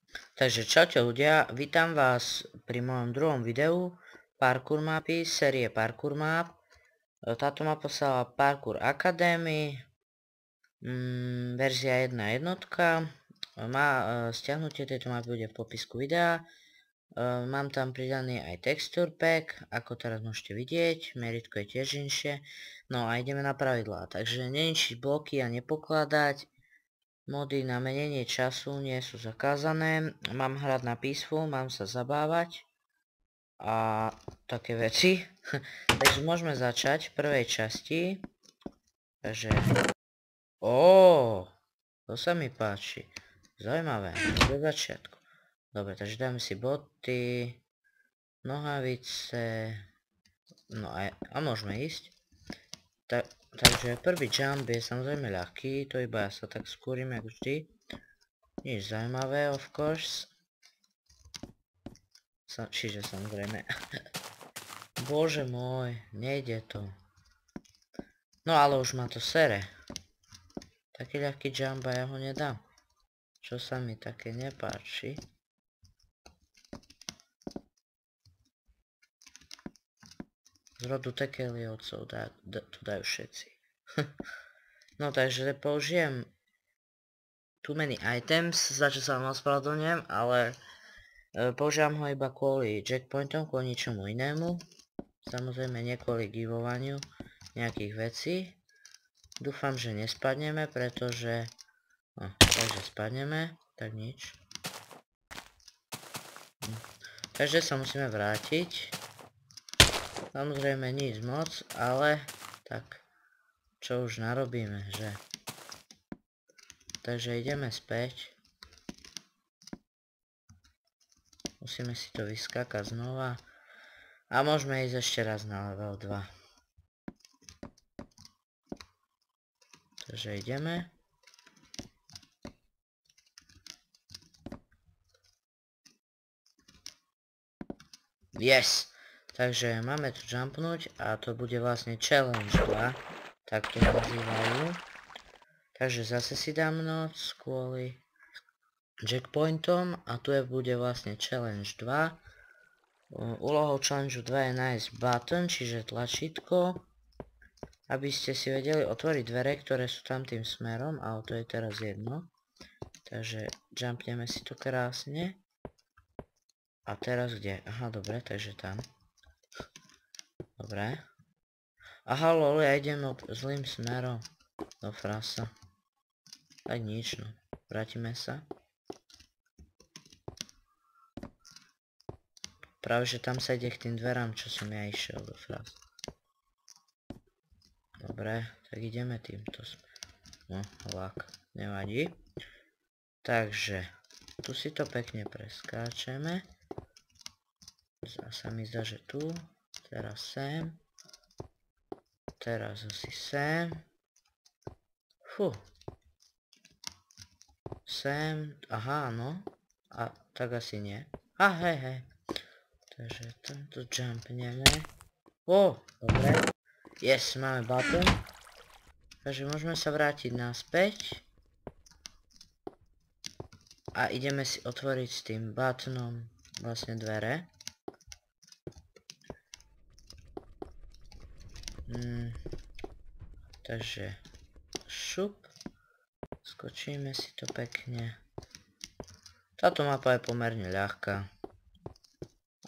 Takže čaute ľudia, vítam vás pri mojom druhom videu Parkour mapy, série Parkour map. Táto mapa sa volá Parkour Academy, verzia 1.1. Stiahnutie tejto mapy bude v popisku videa. Mám tam pridaný aj texture pack, ako teraz môžete vidieť, meritko je tiež inšie. No a ideme na pravidlá, takže neničiť bloky a nepokladať. Mody na menenie času nie sú zakázané. Mám hrať na peaceful, mám sa zabávať. A také veci. Takže môžeme začať v prvej časti. Takže... to sa mi páči. Zaujímavé. Do začiatku. Dobre, takže dáme si boty. Nohavice. No a môžeme ísť. Takže prvý jump je samozrejme ľahký, to iba ja sa tak skúrim jak vždy. Nič zaujímavé, of course. Čiže samozrejme. Bože môj, nejde to. No ale už ma to sere. Taký ľahký jump a ja ho nedám. Čo sa mi také nepáči. Z rodu Tekeliovcov tu dajú všetci. No takže použijem too many items, za čo sa vám ospravedlňujem, ale používam ho iba kvôli checkpointom, kvôli ničomu inému. Samozrejme nie kvôli givovaniu nejakých vecí. Dúfam, že nespadneme, pretože... takže spadneme, tak nič. Takže sa musíme vrátiť. Samozrejme nič moc, ale tak čo už narobíme, že? Takže ideme späť. Musíme si to vyskakať znova. A môžeme ísť ešte raz na level 2. Takže ideme. Yes! Takže máme tu jumpnúť a to bude vlastne challenge 2. Tak to nazývajú. Takže zase si dám noc kvôli checkpointom a tu bude vlastne challenge 2. Úlohou challenge 2 je nájsť button, čiže tlačítko, aby ste si vedeli otvoriť dvere, ktoré sú tam tým smerom, ale to je teraz jedno. Takže jumpneme si to krásne. A teraz kde? Aha, dobre, takže tam. Dobre. Aha, lol, ja idem zlým smerom. Do frasa. Tak nič, no. Vrátime sa. Práve, že tam sa ide k tým dverám, čo som ja išiel do frasa. Dobre, tak ideme týmto smerom. No, lak. Nevadí. Takže, tu si to pekne preskáčeme. Sa mi zdá, že tu. Teraz sem. Teraz asi sem. Fú. Sem. Aha, no. A tak asi nie. A hej. Takže tento jumpneme. Dobre. Yes, máme button. Takže môžeme sa vrátiť naspäť. A ideme si otvoriť s tým buttonom vlastne dvere. Takže šup. Skočíme si to pekne. Táto mapa je pomerne ľahká.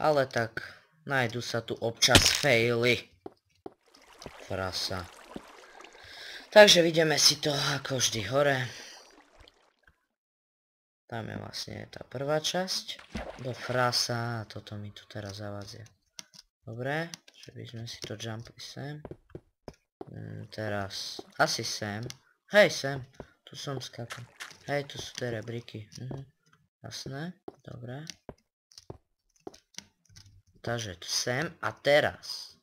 Ale tak nájdu sa tu občas faily. Frasa. Takže vidíme si to ako vždy hore. Tam je vlastne tá prvá časť. Do frasa. A toto mi tu teraz zavadzia. Dobre. Že by sme si to jumpli sem. Teraz asi sem. Hej, sem. Tu som skakal. Hej, tu sú tie rebriky. Jasné. Dobre. Takže tu sem. A teraz.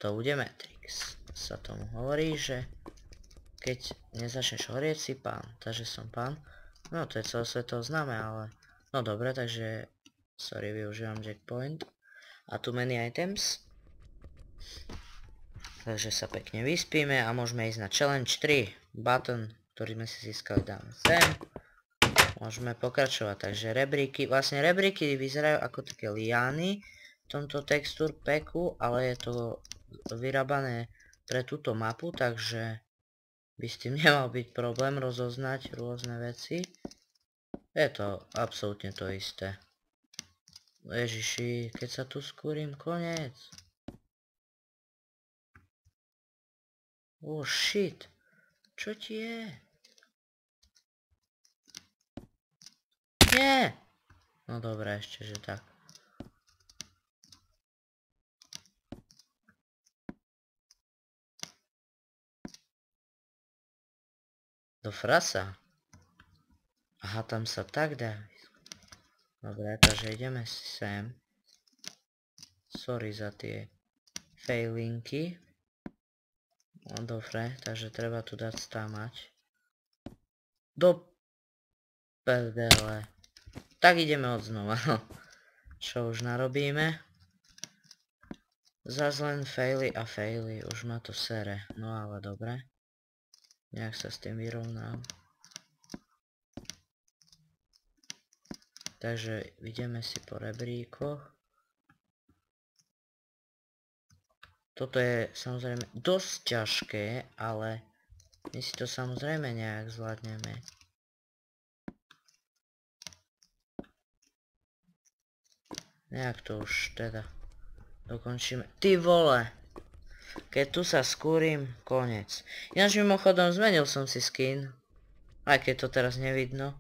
To bude Matrix. Sa tomu hovorí, že keď nezačneš horieť si pán. Takže som pán. No to je celosvetovo známe, ale... No dobre, takže... Sorry, využívam checkpoint. A tu many items. Takže sa pekne vyspíme a môžeme ísť na challenge 3. Button, ktorý sme si získali, dáme sem. môžeme pokračovať. Takže rebríky, vlastne rebríky vyzerajú ako také liány v tomto textúr packu, ale je to vyrábané pre túto mapu, takže by s tým nemal byť problém rozoznať rôzne veci. Je to absolútne to isté. Ježiši, keď sa tu skúrim, koniec. Oh shit, čo ti je? Nie! No dobré, ešte, že tak. Do frasa? Aha, tam sa tak dá. Dobre, takže ideme sem. Sorry za tie failinky. No dobre, takže treba tu dať stámať. Do prdele. Tak ideme odznova. Čo už narobíme? Zas len faily a faily. Už ma to sere. No ale dobre. Nejak sa s tým vyrovnám. Takže ideme si po rebríkoch. Toto je samozrejme dosť ťažké, ale my si to samozrejme nejak zvládneme. Nejak to už teda dokončíme. Ty vole! Keď tu sa skúrim, koniec. Ináč mimochodom zmenil som si skin. Aj keď to teraz nevidno.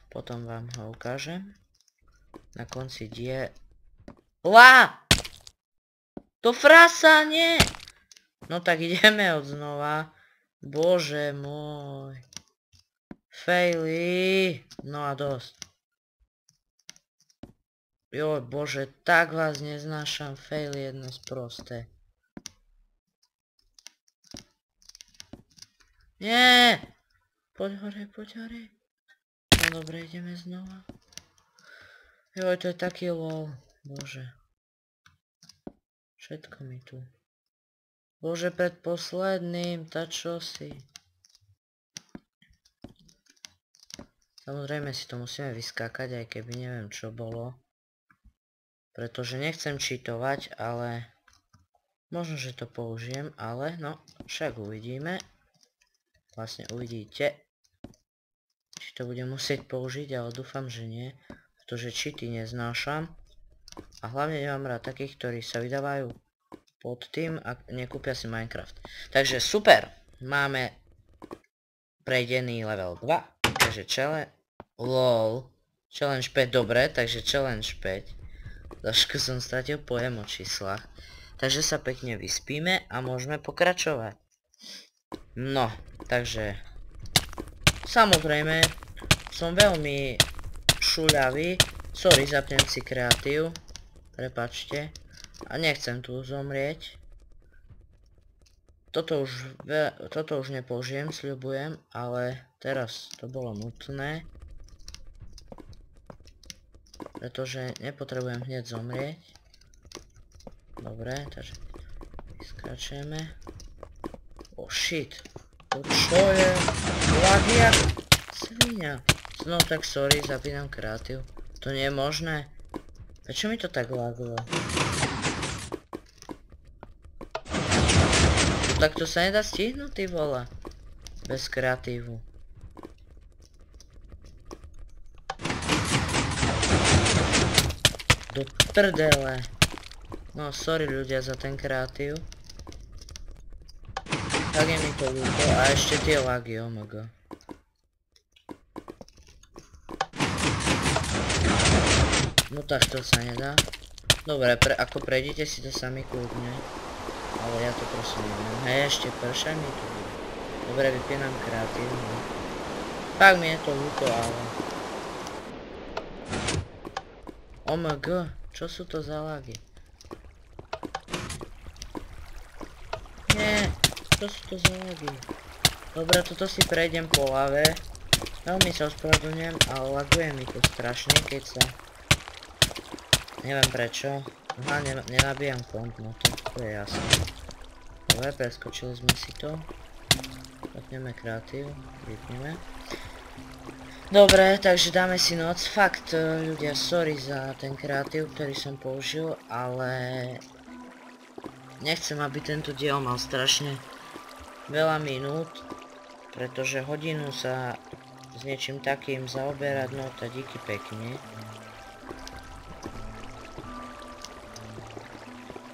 Potom vám ho ukážem. Na konci diela. To frasa, nie! No tak ideme odznova. Bože môj. Faily. No a dosť. Jo, bože, tak vás neznášam. Faily jedno sprosté. Nie! Poď hore. No dobre, ideme znova. Joj, to je taký lol. Bože. Všetko mi tu. Bože, predposledným, tá čo si. Samozrejme si to musíme vyskákať, aj keby neviem čo bolo. Pretože nechcem cheatovať, ale možno, že to použijem, ale no, však uvidíme. Vlastne uvidíte, či to budem musieť použiť, ale dúfam, že nie. Pretože cheaty neznášam. A hlavne nemám rád takých, ktorí sa vydávajú pod tým a nekúpia si Minecraft. Takže super, máme prejdený level 2. Takže challenge 5, dobre, takže challenge 5. Trošku som stratil pojem o číslach. Takže sa pekne vyspíme a môžeme pokračovať. No, takže samozrejme som veľmi šuľavý. Sorry, zapnem si kreatív. Prepáčte. A nechcem tu zomrieť. Toto už nepoužijem, sľubujem, ale teraz to bolo nutné. Pretože nepotrebujem hneď zomrieť. Dobre, takže vyskačeme. Oh shit. To čo je? Lagia? Svinia. No tak sorry, zapínam kreatív. To nie je možné. Prečo mi to tak laguje? Tak to sa nedá stihnúť, ty vole. Bez kreatívu. Do prdele. No sorry ľudia za ten kreatív. Tak je mi to ľúto. A ešte tie lagy, omg. No tak to sa nedá. Dobre, ako prejdete si to sami kľudne. Ale ja to prosím neviem. Hej, ešte pršaj mi to bude. Dobre, vypínam kreatívne. Tak mi je to ľúto, ale... OMG, čo sú to za lagy? Nie, čo sú to za lagy? Dobre, toto si prejdem po lave. Veľmi sa ospravedlňujem, ale laguje mi to strašne, keď sa... Neviem prečo. Aha, nenabíjam komp, no to je jasné. Dobre, preskočili sme si to. Zapneme kreatív, vypneme. Dobre, takže dáme si noc. Fakt, ľudia, sorry za ten kreatív, ktorý som použil, ale nechcem, aby tento diel mal strašne veľa minút, pretože hodinu sa s niečím takým zaoberať, no to díky pekne.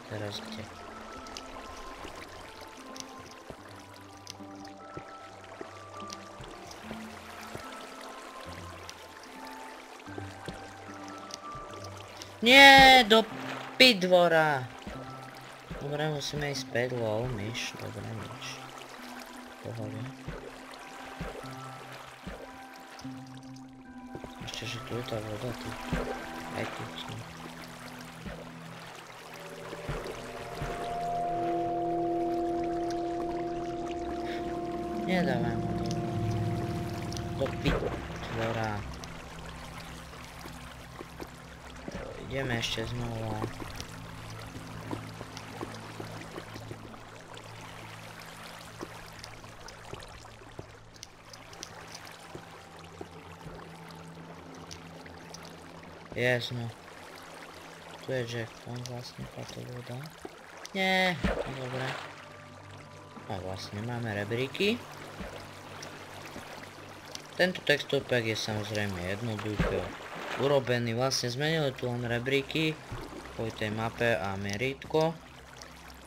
Teraz kde? Nie, do pidvora. Dobre, musíme ísť späť, lol, myš, dobre, myš. Pohode. Ešte, že tu je tá voda, tu. Aj tu som. Nedávaj ma do pidvora. Ideme ešte znova. Yes, no. Tu je jackpot, vlastne táto voda. Nie, dobre. A vlastne máme rebríky. Tento texture pack je samozrejme jednoducho urobený, vlastne zmenili tu len rebríky po tej mape a merítko.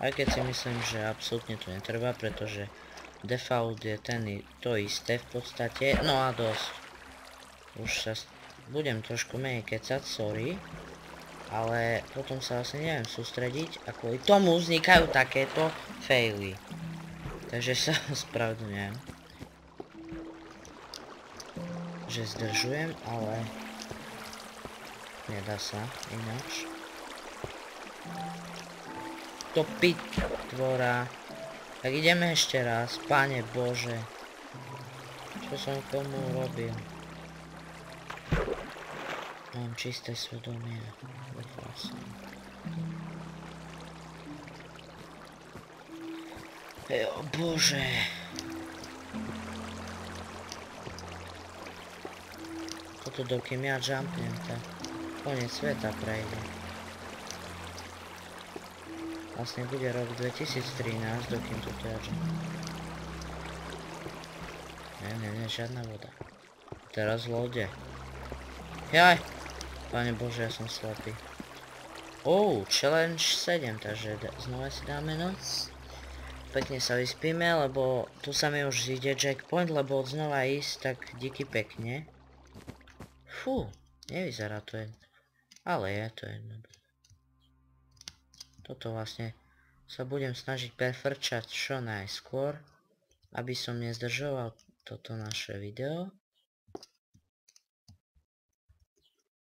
Aj keď si myslím, že absolútne to netreba, pretože default je to isté v podstate. No a dosť. Už sa budem trošku menej kecať, sorry. Ale potom sa vlastne neviem sústrediť a kvôli tomu vznikajú takéto faily. Takže sa ospravedlňujem, že zdržujem, ale nedá sa ináč. To pitvora. Tak ideme ešte raz, Pane Bože. Čo som komu urobil? Mám čisté svedomie. O Bože. Toto dokým ja jumpnem, tak koniec sveta prejde. Vlastne bude rok 2013, dokým toto ja jumpnem. Nie, žiadna voda. Teraz lode. Jaj! Pane Bože, ja som slepý. Challenge 7, takže znova si dáme noc. Pekne sa vyspíme, lebo tu sa mi už ide jackpoint, lebo od znova ísť, tak díky pekne. Fú, nevyzerá to jedno. Ale je to jedno. Toto vlastne sa budem snažiť prefrčať čo najskôr, aby som nezdržoval toto naše video.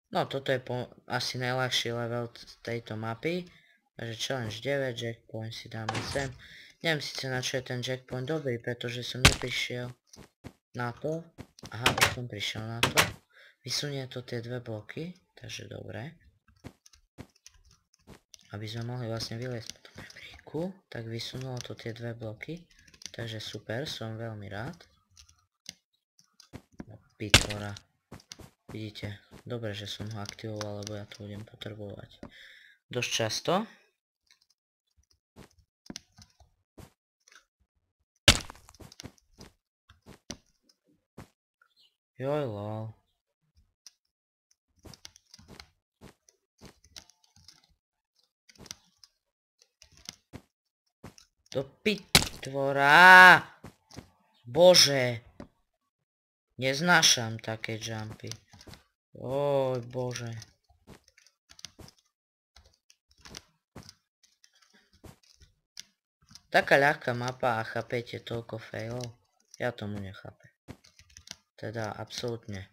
No toto je asi najľahší level tejto mapy. Takže challenge 9, jackpoint si dáme sem. Neviem síce na čo je ten jackpoint dobrý, pretože som neprišiel na to. Aha, už som prišiel na to. Vysunie to tie dve bloky, takže dobre. Aby sme mohli vlastne vyliesť po tom rebríku, tak vysunulo to tie dve bloky. Takže super, som veľmi rád. Pitvora. Vidíte, dobre, že som ho aktivoval, lebo ja to budem potrebovať dosť často. Joj, lol. Do pitvora. Bože. Neznášam také jumpy. Oj, Bože. Taká ľahká mapa a chápete toľko failov? Ja tomu nechápem. Teda absolútne.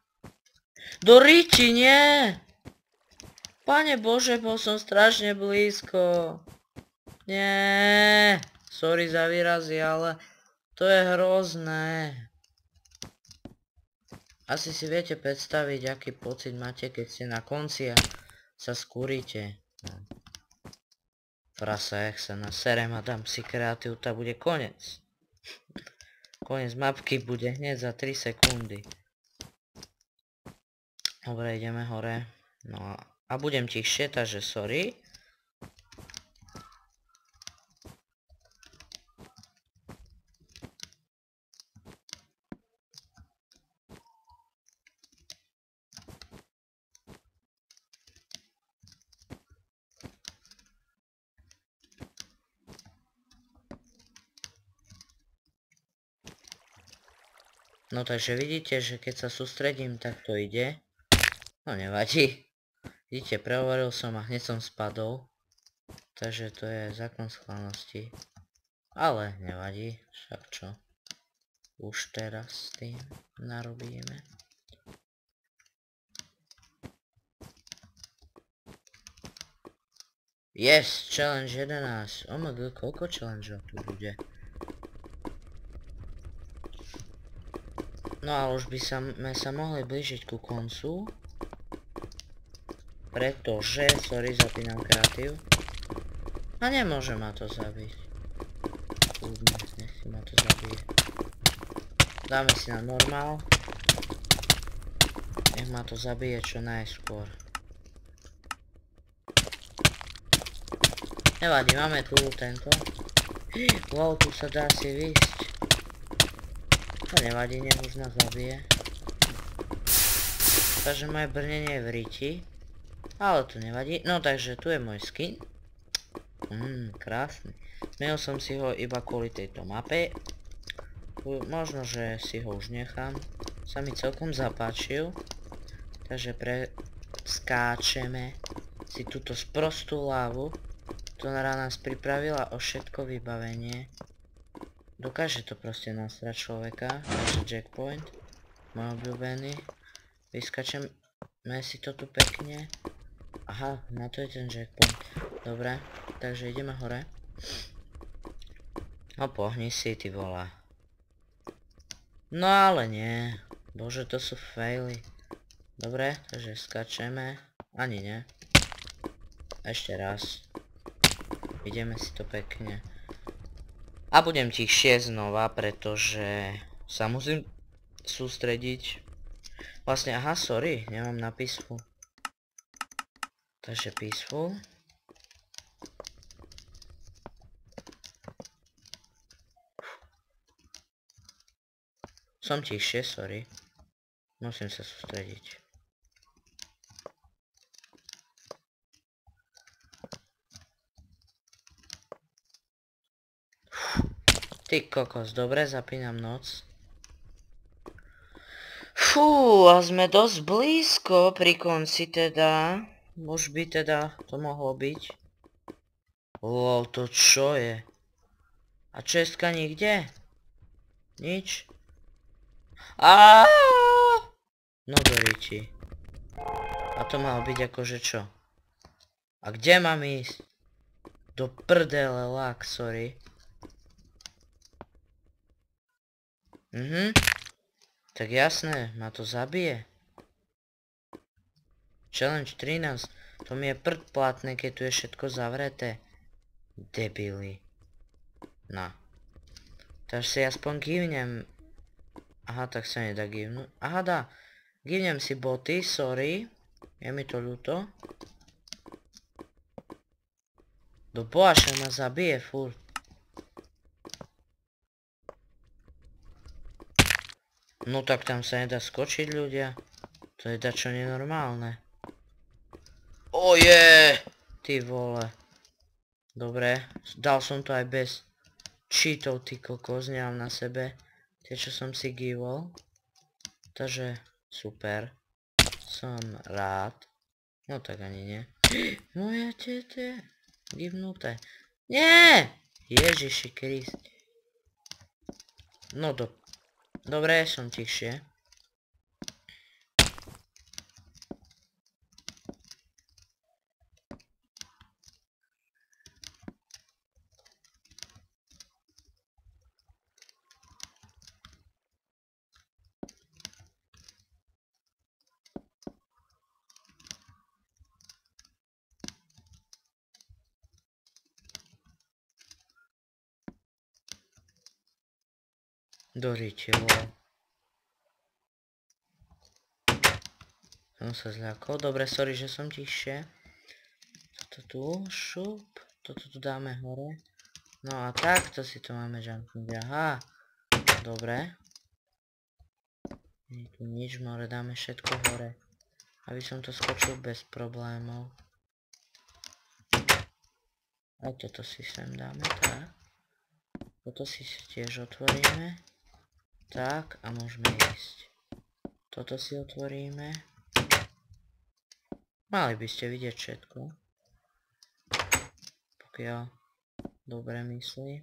Do riči, nie! Pane Bože, bol som strašne blízko. Nie. Sorry za výrazy, ale to je hrozné. Asi si viete predstaviť, aký pocit máte, keď ste na konci a sa skúrite. Frasa, jak sa naserem a dám si kreatív, tak bude konec. Konec mapky bude hneď za 3 sekundy. Dobre, ideme hore. No a budem tichšie, takže sorry. No takže vidíte, že keď sa sústredím, tak to ide. No nevadí. Vidíte, prehovoril som a hneď som spadol. Takže to je zákon schválnosti. Ale nevadí, však čo. Už teraz s tým narobíme. Yes, challenge 11. OMG, koľko challengeov tu bude? No ale už by sme sa mohli blížiť ku koncu. Pretože, sorry, zapínam kreatív. A nemôže ma to zabiť. Kľudne, nech si ma to zabije. Dáme si na normál. Nech ma to zabije čo najskôr. Nevadí, máme tu tento. Wow, tu sa dá si výjsť. To nevadí, nech už nás zabije. Takže moje brnenie je v riti. Ale to nevadí. No takže tu je môj skin. Krásny. Zmenil som si ho iba kvôli tejto mape. Možno, že si ho už nechám. Sa mi celkom zapáčil. Takže preskáčeme si túto sprostú lávu. Ktorá nás pripravila o všetko vybavenie. Dokáže to proste nasrať človeka. Takže checkpoint. Môj obľúbený. Vyskačeme si to tu pekne. Aha, na to je ten checkpoint. Dobre, takže ideme hore. No pohni si, ty vole. No ale nie. Bože, to sú faily. Dobre, takže skačeme. Ani nie. Ešte raz. Ideme si to pekne. A budem tichšie znova, pretože sa musím sústrediť. Vlastne, aha, sorry, nemám na peaceful. Takže peaceful. Som tichšie, sorry. Musím sa sústrediť. Ty kokos, dobre, zapínam noc. Fú, a sme dosť blízko pri konci teda. Už by teda to mohlo byť. Lol, to čo je? A čestka nikde? Nič? No do riči. A to malo byť akože čo? A kde mám ísť? Do prdele lak, sorry. Tak jasné, ma to zabije. Challenge 13. To mi je prd platné, keď tu je všetko zavreté. Debili. No. Takže si aspoň givnem. Aha, tak sa nedá givnúť. Aha, dá. Givnem si boty, sorry. Je mi to ľúto. Do bohaša ma zabije furt. No tak tam sa nedá skočiť, ľudia. To je dačo nenormálne. Oje! Ty vole. Dobre, dal som to aj bez cheatov, ty kokos, nemám na sebe tie, čo som si givol. Takže super. Som rád. No tak ani nie. Moje tete. Givnuté. Nie! Ježiši Krist. No dobre, som tichšie. Do riči, vole. Som sa zľakol. Dobre, sorry, že som tichšie. Toto tu, šup. Toto tu dáme hore. No a takto si to máme jumpnúť. Aha. Dobre. Nie tu nič, more, dáme všetko hore. Aby som to skočil bez problémov. Aj toto si sem dáme, tak. Toto si tiež otvoríme. Tak, a môžeme ísť. Toto si otvoríme. Mali by ste vidieť všetko. Pokiaľ dobre myslím.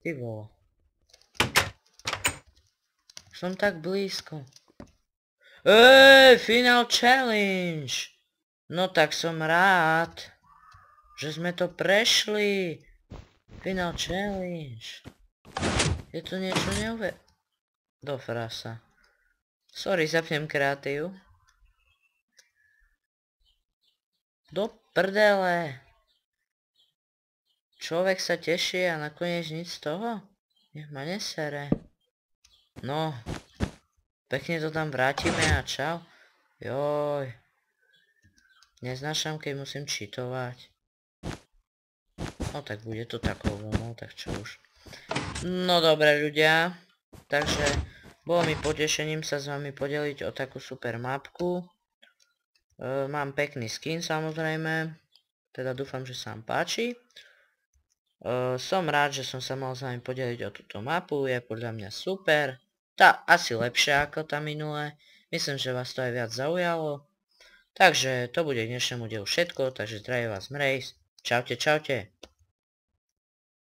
Ty vole. Som tak blízko. Final challenge! No tak som rád, že sme to prešli. Final challenge. Je to niečo do frasa. Sorry, zapnem kreatív. Do prdele. Človek sa teší a nakoniec nič z toho? Nech ma nesere. No. Pekne to tam vrátime a čau. Joj. Neznášam, keď musím cheatovať. No tak bude to takou vlnou, tak čo už. No dobre ľudia. Takže bolo mi potešením sa s vami podeliť o takú super mapku. Mám pekný skin samozrejme. Teda dúfam, že sa vám páči. Som rád, že som sa mal s vami podeliť o túto mapu. Je podľa mňa super. Tá asi lepšia ako tá minulé. Myslím, že vás to aj viac zaujalo. Takže to bude k dnešnému dielu všetko. Takže zdravím vás Mrejs. Čaute, čaute.